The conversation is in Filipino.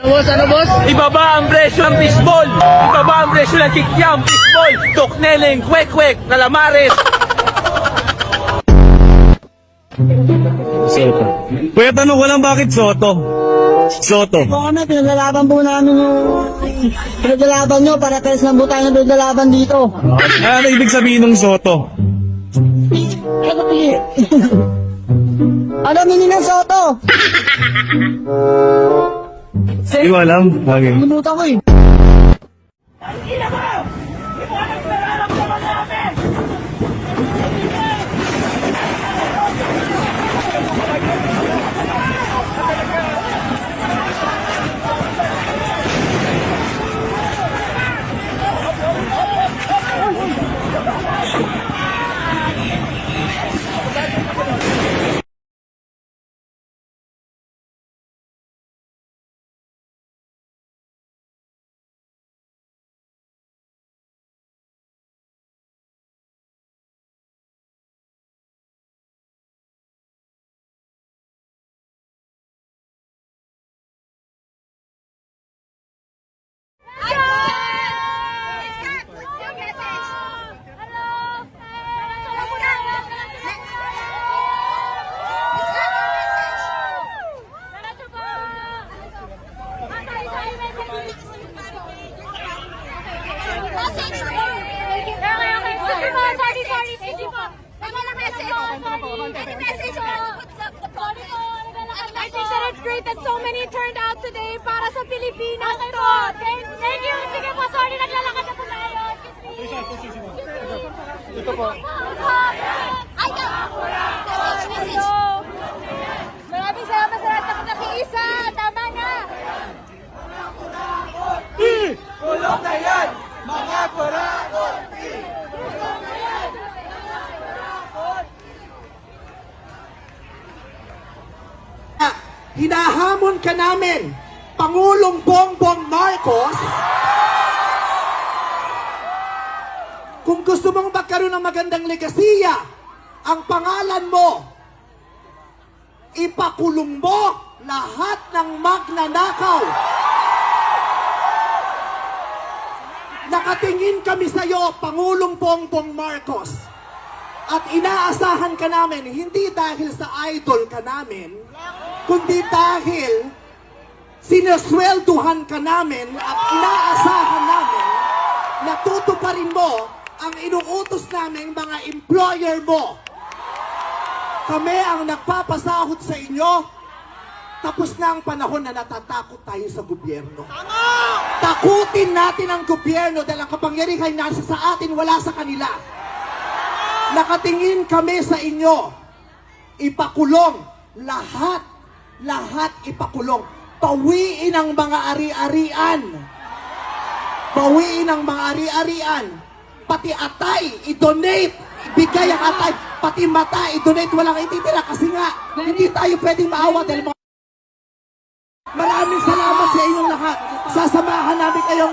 Boss, ano boss? Ibaba ang presyo ng fishball! Ibaba ang presyo ng kikyam, fishball, dokneleng, kwek-kwek, calamares! Kuya, tanong ko lang bakit Soto? Soto. Oo kami, pinaglalaban po namin yung pinaglalaban nyo para peres lang po tayo na pinaglalaban dito. Ano ibig sabihin ng Soto? Ano meaning ng Soto? Hindi ko alam. Okay. Limutan ko eh. I think that it's great that so many turned out today para sa Pilipinas to. Thank you. Sige po, sorry, naglalakad na po tayo. Excuse me. Ito po. Ay, message. Maraming salamat sa lahat na nakiisa. Tama na. Kulong na yan, mga kurakot! Hinahamon ka namin, Pangulong Bongbong Marcos, kung gusto mong magkaroon ng magandang legasiya, ang pangalan mo, ipakulong mo lahat ng magnanakaw. Nakatingin kami sa iyo, Pangulong Bongbong Marcos, at inaasahan ka namin, hindi dahil sa idol ka namin, kundi dahil sinaswelduhan ka namin at inaasahan namin na tutuparin mo ang inuutos namin mga employer mo. Kami ang nagpapasahod sa inyo. Tapos na ang panahon na natatakot tayo sa gobyerno. Takutin natin ang gobyerno dahil ang kapangyarihan nasa sa atin, wala sa kanila. Nakatingin kami sa inyo. Ipakulong lahat ipakulong. Pawiin ang mga ari-arian. Pawiin ang mga ari-arian. Pati atay, i-donate. Ibigay ang atay. Pati mata, i-donate. Walang ititira kasi nga, hindi tayo pwedeng maawa dahil maraming salamat sa inyong lahat. Sasamahan namin kayong